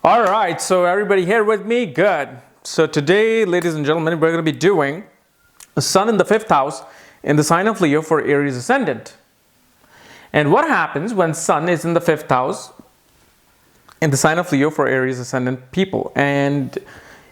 All right, so everybody here with me? Good. So today, ladies and gentlemen, we're going to be doing a Sun in the 5th house in the sign of Leo for Aries Ascendant. And what happens when Sun is in the 5th house in the sign of Leo for Aries Ascendant people? And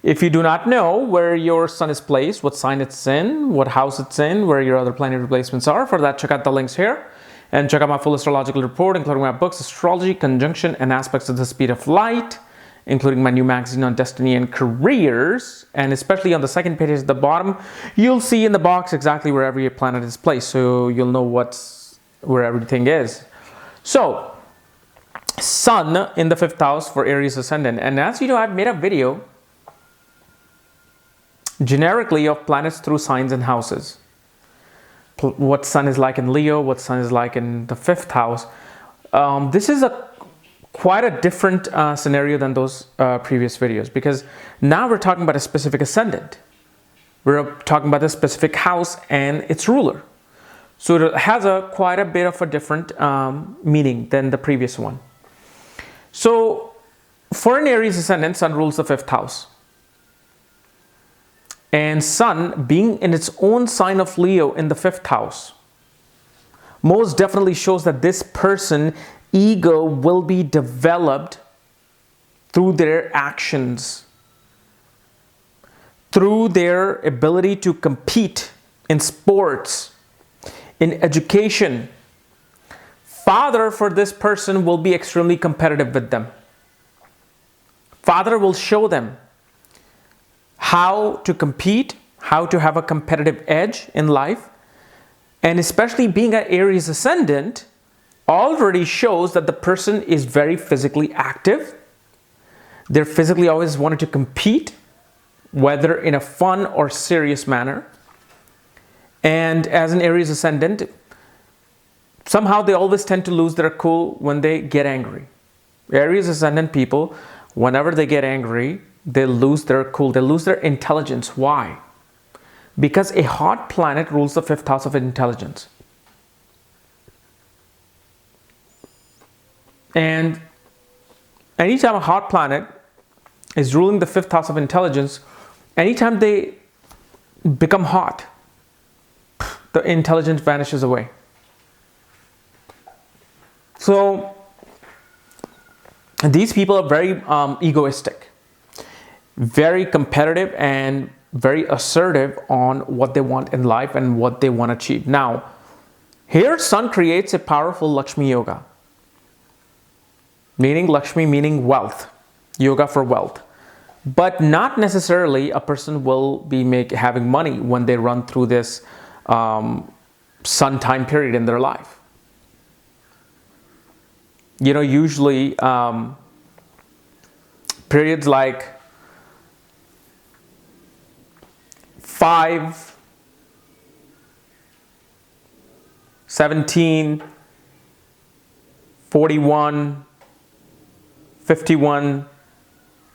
if you do not know where your Sun is placed, what sign it's in, what house it's in, where your other planetary placements are, for that, check out the links here. And check out my full astrological report, including my books, Astrology, Conjunction, and Aspects of the Speed of Light, including my new magazine on destiny and careers. And especially on the second page at the bottom, you'll see in the box exactly where every planet is placed, so you'll know where everything is. So, Sun in the 5th house for Aries Ascendant. And as you know, I've made a video generically of planets through signs and houses. What Sun is like in Leo, what Sun is like in the 5th house. This is quite a different scenario than those previous videos, because now we're talking about a specific ascendant. We're talking about a specific house and its ruler. So it has quite a bit of a different meaning than the previous one. So for an Aries ascendant, Sun rules the 5th house. And Sun being in its own sign of Leo in the 5th house most definitely shows that this person ego will be developed through their actions, through their ability to compete in sports, in education. Father for this person will be extremely competitive with them. Father will show them how to compete, how to have a competitive edge in life. And especially being an Aries ascendant already shows that the person is very physically active. They're physically always wanted to compete, whether in a fun or serious manner. And as an Aries ascendant, somehow they always tend to lose their cool when they get angry. Aries ascendant people, whenever they get angry, they lose their cool, they lose their intelligence. Why? Because a hot planet rules the 5th house of intelligence. And anytime a hot planet is ruling the 5th house of intelligence, anytime they become hot, the intelligence vanishes away. So these people are very egoistic, very competitive, and very assertive on what they want in life and what they want to achieve. Now, here Sun creates a powerful Lakshmi yoga, meaning Lakshmi, meaning wealth, yoga for wealth. But not necessarily a person will be having money when they run through this Sun time period in their life. You know, usually periods like 5, 17, 41, 51,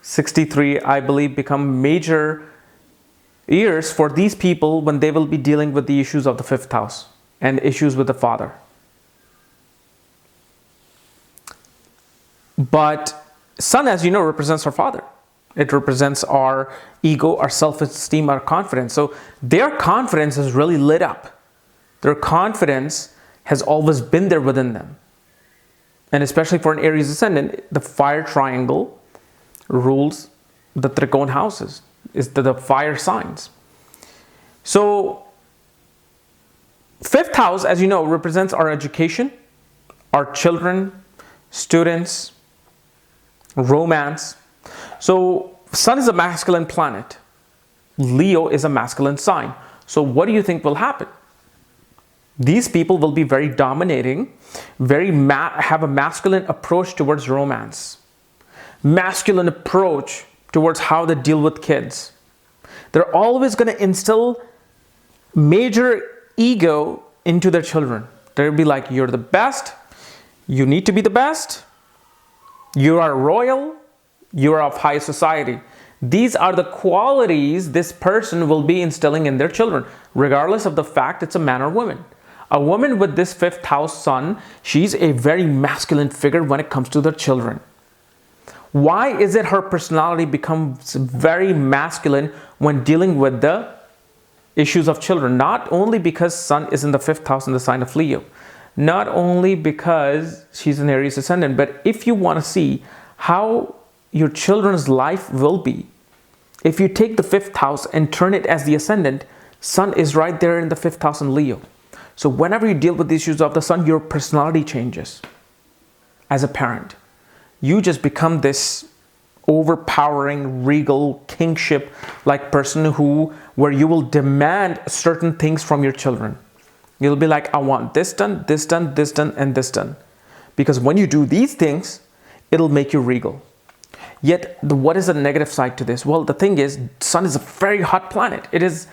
63, I believe, become major years for these people when they will be dealing with the issues of the 5th house and issues with the father. But Sun, as you know, represents our father. It represents our ego, our self-esteem, our confidence. So their confidence is really lit up. Their confidence has always been there within them. And especially for an Aries ascendant, the fire triangle rules the Trikona houses, is the fire signs. So 5th house, as you know, represents our education, our children, students, romance. So Sun is a masculine planet. Leo is a masculine sign. So what do you think will happen? These people will be very dominating, have a masculine approach towards romance, masculine approach towards how they deal with kids. They're always going to instill major ego into their children. They'll be like, you're the best, you need to be the best, you are royal, you are of high society. These are the qualities this person will be instilling in their children, regardless of the fact it's a man or woman. A woman with this 5th house Sun, she's a very masculine figure when it comes to their children. Why is it her personality becomes very masculine when dealing with the issues of children? Not only because Sun is in the 5th house in the sign of Leo, not only because she's an Aries ascendant, but if you want to see how your children's life will be, if you take the 5th house and turn it as the ascendant, Sun is right there in the 5th house in Leo. So whenever you deal with the issues of the Sun, your personality changes as a parent. You just become this overpowering, regal, kingship-like person where you will demand certain things from your children. You'll be like, I want this done, this done, this done, and this done. Because when you do these things, it'll make you regal. Yet, what is the negative side to this? Well, the thing is, Sun is a very hot planet. It's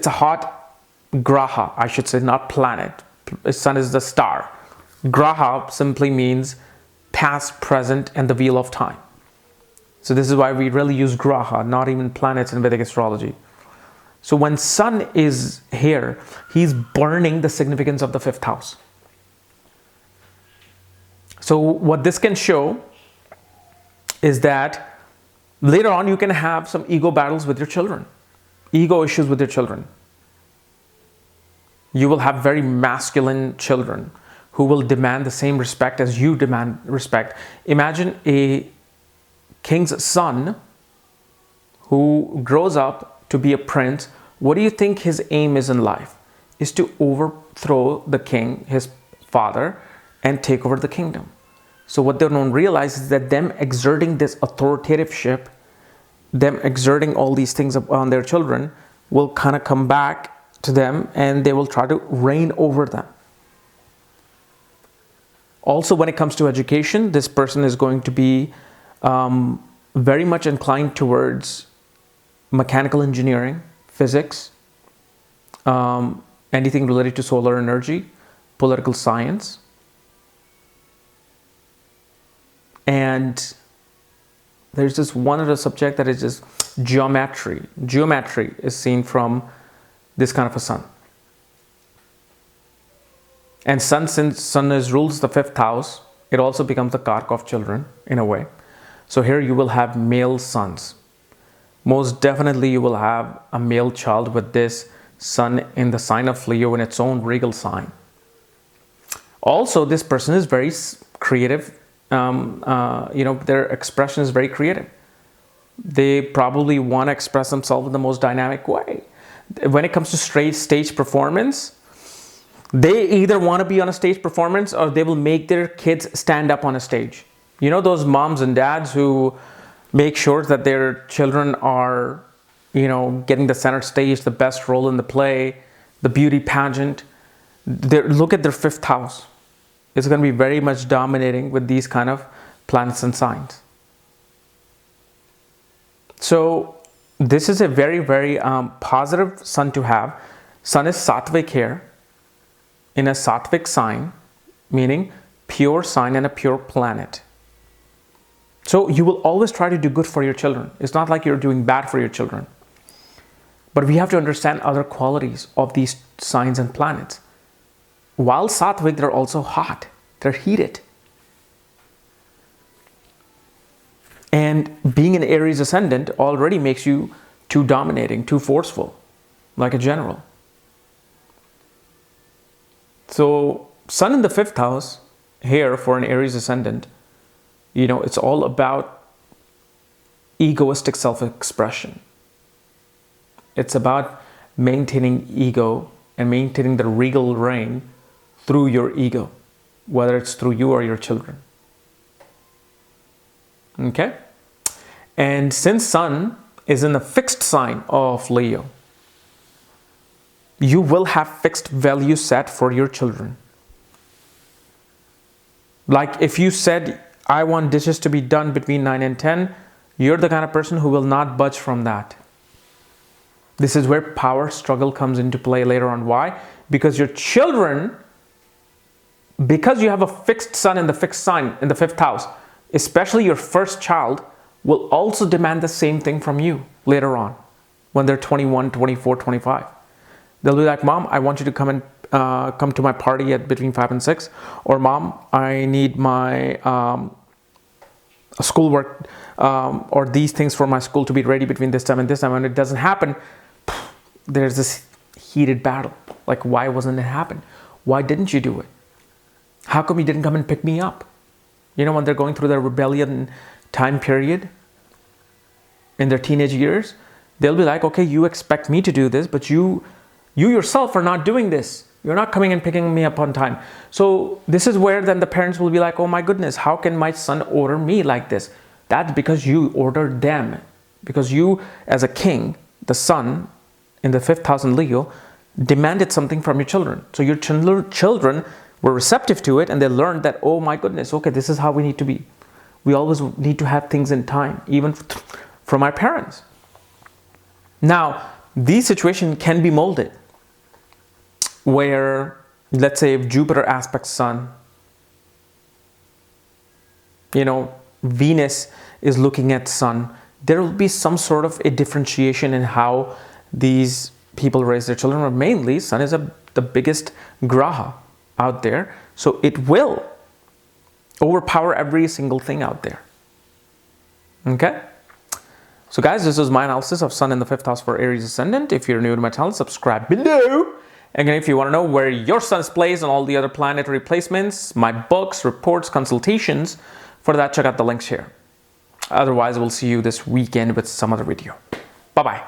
a hot graha, I should say, not planet. Sun is the star. Graha simply means past, present, and the wheel of time. So this is why we really use graha, not even planets in Vedic astrology. So when Sun is here, he's burning the significance of the 5th house. So what this can show is that later on you can have some ego battles with your children, ego issues with your children. You will have very masculine children who will demand the same respect as you demand respect. Imagine a king's son who grows up to be a prince. What do you think his aim is in life? Is to overthrow the king, his father, and take over the kingdom. So what they don't realize is that them exerting this authoritativeship, them exerting all these things on their children will kind of come back to them, and they will try to reign over them. Also, when it comes to education, this person is going to be very much inclined towards mechanical engineering, physics, anything related to solar energy, political science. And there's this one other subject that is just geometry. Geometry is seen from this kind of a Sun. And Sun, since Sun rules the 5th house, it also becomes the kark of children in a way. So here you will have male sons. Most definitely you will have a male child with this Sun in the sign of Leo in its own regal sign. Also, this person is very creative. Their expression is very creative. They probably want to express themselves in the most dynamic way. When it comes to stage performance, they either want to be on a stage performance or they will make their kids stand up on a stage. You know, those moms and dads who make sure that their children are, getting the center stage, the best role in the play, the beauty pageant. Look at their 5th house. It's going to be very much dominating with these kind of planets and signs. So this is a very, very positive Sun to have. Sun is Sattvic here in a Sattvic sign, meaning pure sign and a pure planet. So you will always try to do good for your children. It's not like you're doing bad for your children. But we have to understand other qualities of these signs and planets. While Sattvic, they're also hot. They're heated. And being an Aries ascendant already makes you too dominating, too forceful, like a general. So Sun in the 5th house here for an Aries ascendant, it's all about egoistic self-expression. It's about maintaining ego and maintaining the regal reign through your ego, whether it's through you or your children. Okay? And since Sun is in a fixed sign of Leo, you will have fixed value set for your children. Like if you said, I want dishes to be done between 9 and 10, you're the kind of person who will not budge from that. This is where power struggle comes into play later on. Why? Because your children, because you have a fixed Sun in the fixed sign in the 5th house, especially your first child, will also demand the same thing from you later on when they're 21, 24, 25. They'll be like, Mom, I want you to come to my party at between 5 and 6. Or Mom, I need my schoolwork or these things for my school to be ready between this time and this time, and it doesn't happen, there's this heated battle. Like, why wasn't it happen? Why didn't you do it? How come you didn't come and pick me up? You know, when they're going through their rebellion time period in their teenage years, they'll be like, okay, you expect me to do this, but you yourself are not doing this. You're not coming and picking me up on time. So this is where then the parents will be like, oh my goodness, how can my son order me like this? That's because you ordered them. Because you, as a king, the sun in the 5th house in Leo, demanded something from your children. So your children were receptive to it, and they learned that, oh my goodness, okay, this is how we need to be. We always need to have things in time, even from our parents. Now, these situations can be molded, where, let's say, if Jupiter aspects Sun, you know, Venus is looking at Sun, there will be some sort of a differentiation in how these people raise their children. Or mainly, Sun is the biggest graha out there, so it will overpower every single thing out there. Okay? So guys, this is my analysis of Sun in the 5th house for Aries Ascendant. If you're new to my channel, subscribe below. Again, if you want to know where your sun is placed and all the other planetary placements, my books, reports, consultations, for that, check out the links here. Otherwise, we'll see you this weekend with some other video. Bye-bye.